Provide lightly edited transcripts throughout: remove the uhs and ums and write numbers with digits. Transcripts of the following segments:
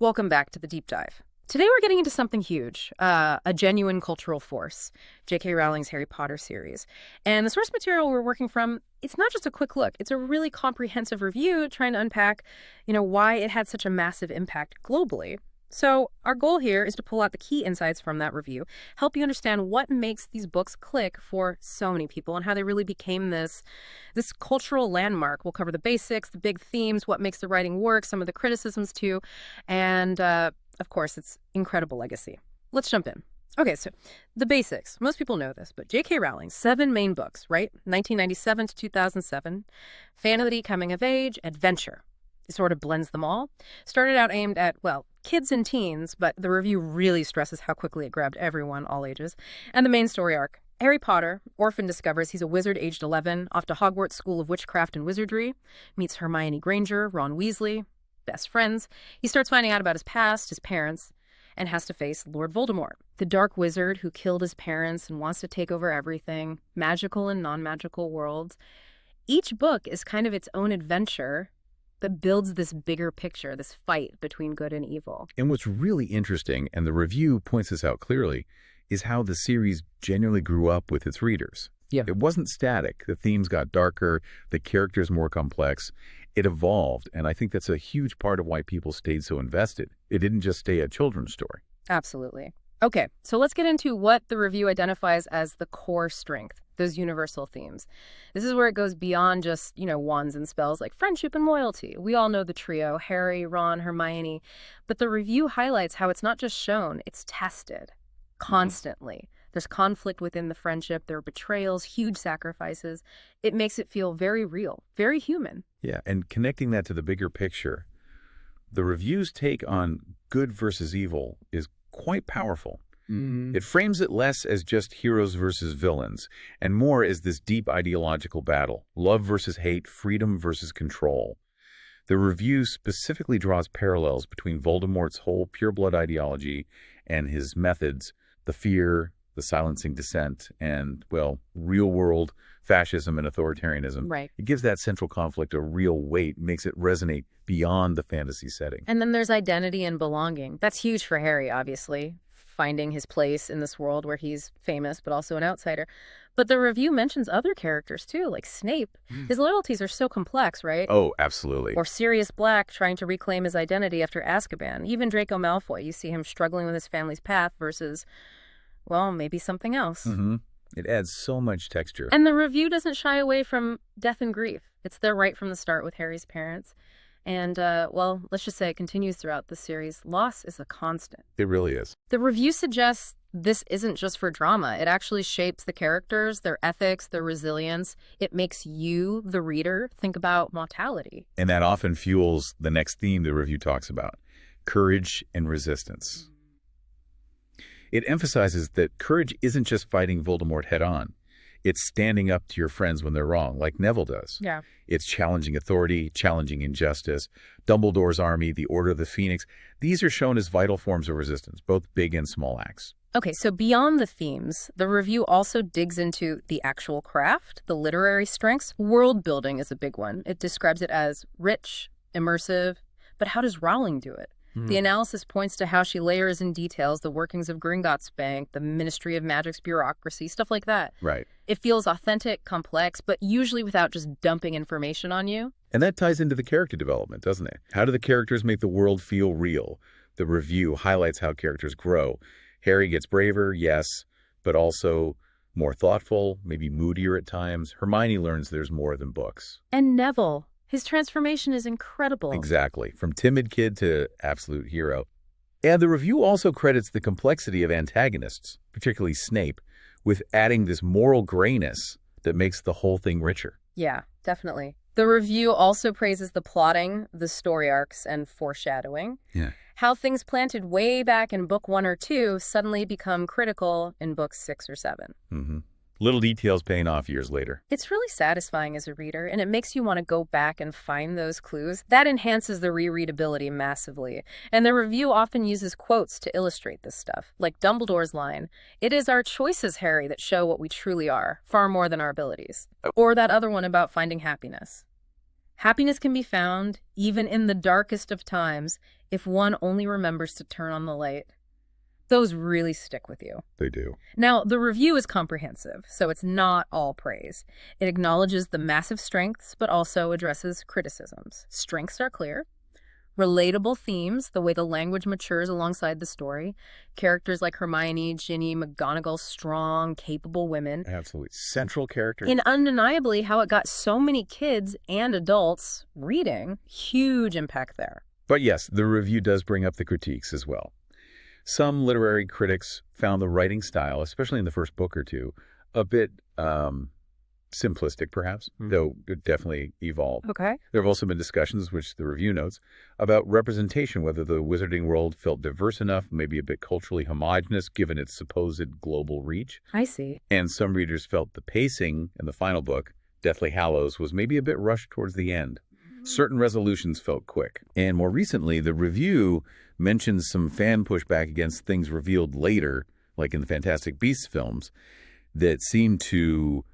Welcome back to the deep dive. Today we're getting into something huge, a genuine cultural force, J.K. Rowling's Harry Potter series. And the source material we're working from, it's not just a quick look, it's a really comprehensive review trying to unpack, why it had such a massive impact globally. So our goal here is to pull out the key insights from that review, help you understand what makes these books click for so many people and how they really became this cultural landmark. We'll cover the basics, the big themes, what makes the writing work, some of the criticisms too, and of course, its incredible legacy. Let's jump in. Okay, so the basics. Most people know this, but J.K. Rowling's 7 main books, right? 1997 to 2007. Fantasy, coming of age, adventure. It sort of blends them all. Started out aimed at, kids and teens, but the review really stresses how quickly it grabbed everyone, all ages. And the main story arc. Harry Potter, orphan, discovers he's a wizard aged 11, off to Hogwarts School of Witchcraft and Wizardry, meets Hermione Granger, Ron Weasley, best friends. He starts finding out about his past, his parents, and has to face Lord Voldemort, the dark wizard who killed his parents and wants to take over everything, magical and non-magical worlds. Each book is kind of its own adventure that builds this bigger picture, this fight between good and evil. And what's really interesting, and the review points this out clearly, is how the series genuinely grew up with its readers. Yeah. It wasn't static. The themes got darker, the characters more complex. It evolved, and I think that's a huge part of why people stayed so invested. It didn't just stay a children's story. Absolutely. Okay, so let's get into what the review identifies as the core strength, those universal themes. This is where it goes beyond just, wands and spells like friendship and loyalty. We all know the trio, Harry, Ron, Hermione. But the review highlights how it's not just shown, it's tested constantly. There's conflict within the friendship. There are betrayals, huge sacrifices. It makes it feel very real, very human. Yeah, and connecting that to the bigger picture, the review's take on good versus evil is quite powerful. It frames it less as just heroes versus villains, and more as this deep ideological battle, love versus hate, freedom versus control. The review specifically draws parallels between Voldemort's whole pureblood ideology and his methods, the fear, the silencing dissent, and, real-world fascism and authoritarianism. Right. It gives that central conflict a real weight, makes it resonate beyond the fantasy setting. And then there's identity and belonging. That's huge for Harry, obviously, finding his place in this world where he's famous but also an outsider. But the review mentions other characters, too, like Snape. His loyalties are so complex, right? Oh, absolutely. Or Sirius Black trying to reclaim his identity after Azkaban. Even Draco Malfoy, you see him struggling with his family's path versus, maybe something else. It adds so much texture. And the review doesn't shy away from death and grief. It's there right from the start with Harry's parents. And, let's just say it continues throughout the series. Loss is a constant. It really is. The review suggests this isn't just for drama. It actually shapes the characters, their ethics, their resilience. It makes you, the reader, think about mortality. And that often fuels the next theme the review talks about, courage and resistance. It emphasizes that courage isn't just fighting Voldemort head-on. It's standing up to your friends when they're wrong, like Neville does. Yeah. It's challenging authority, challenging injustice. Dumbledore's army, the Order of the Phoenix, these are shown as vital forms of resistance, both big and small acts. Okay, so beyond the themes, the review also digs into the actual craft, the literary strengths. World building is a big one. It describes it as rich, immersive, but how does Rowling do it? The analysis points to how she layers in details the workings of Gringotts Bank, the Ministry of Magic's bureaucracy, stuff like that. Right. It feels authentic, complex, but usually without just dumping information on you. And that ties into the character development, doesn't it? How do the characters make the world feel real? The review highlights how characters grow. Harry gets braver, yes, but also more thoughtful, maybe moodier at times. Hermione learns there's more than books. And Neville. His transformation is incredible. Exactly. From timid kid to absolute hero. And the review also credits the complexity of antagonists, particularly Snape, with adding this moral grayness that makes the whole thing richer. Yeah, definitely. The review also praises the plotting, the story arcs, and foreshadowing. Yeah. How things planted way back in book 1 or 2 suddenly become critical in books 6 or 7. Little details paying off years later. It's really satisfying as a reader, and it makes you want to go back and find those clues. That enhances the rereadability massively. And the review often uses quotes to illustrate this stuff, like Dumbledore's line, "It is our choices, Harry, that show what we truly are, far more than our abilities." Or that other one about finding happiness. Happiness can be found even in the darkest of times if one only remembers to turn on the light. Those really stick with you. They do. Now, the review is comprehensive, so it's not all praise. It acknowledges the massive strengths, but also addresses criticisms. Strengths are clear. Relatable themes, the way the language matures alongside the story. Characters like Hermione, Ginny, McGonagall, strong, capable women. Absolutely. Central characters. And undeniably, how it got so many kids and adults reading. Huge impact there. But yes, the review does bring up the critiques as well. Some literary critics found the writing style, especially in the first book or two, a bit simplistic, perhaps, though it definitely evolved. Okay. There have also been discussions, which the review notes, about representation, whether the wizarding world felt diverse enough, maybe a bit culturally homogenous, given its supposed global reach. I see. And some readers felt the pacing in the final book, Deathly Hallows, was maybe a bit rushed towards the end. Certain resolutions felt quick. And more recently, the review mentions some fan pushback against things revealed later, like in the Fantastic Beasts films, that seem to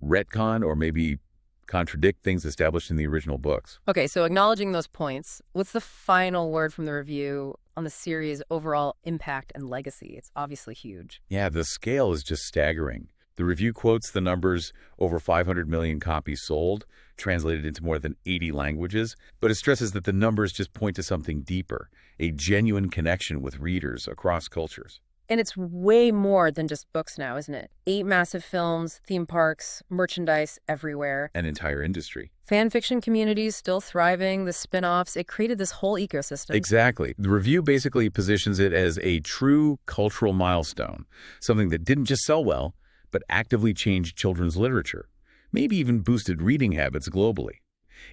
retcon or maybe contradict things established in the original books. Okay, so acknowledging those points, what's the final word from the review on the series' overall impact and legacy? It's obviously huge. Yeah, the scale is just staggering. The review quotes the numbers over 500 million copies sold, translated into more than 80 languages, but it stresses that the numbers just point to something deeper, a genuine connection with readers across cultures. And it's way more than just books now, isn't it? 8 massive films, theme parks, merchandise everywhere. An entire industry. Fan fiction communities still thriving, the spin-offs. It created this whole ecosystem. Exactly. The review basically positions it as a true cultural milestone, something that didn't just sell well, but actively changed children's literature, maybe even boosted reading habits globally.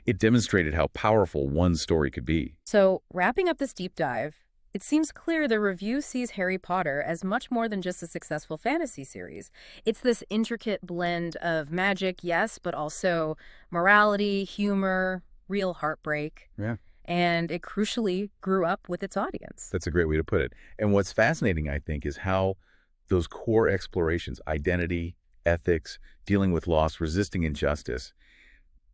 It demonstrated how powerful one story could be. So, wrapping up this deep dive, it seems clear the review sees Harry Potter as much more than just a successful fantasy series. It's this intricate blend of magic, yes, but also morality, humor, real heartbreak. Yeah. And it crucially grew up with its audience. That's a great way to put it. And what's fascinating, I think, is how those core explorations, identity, ethics, dealing with loss, resisting injustice,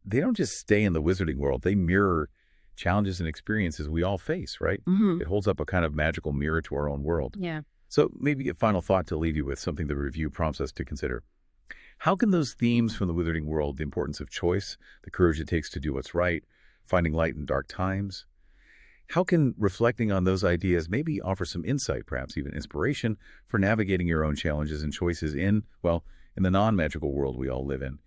they don't just stay in the wizarding world. They mirror challenges and experiences we all face, right? It holds up a kind of magical mirror to our own world. Yeah. So maybe a final thought to leave you with, something the review prompts us to consider. How can those themes from the wizarding world, the importance of choice, the courage it takes to do what's right, finding light in dark times, how can reflecting on those ideas maybe offer some insight, perhaps even inspiration, for navigating your own challenges and choices in the non-magical world we all live in?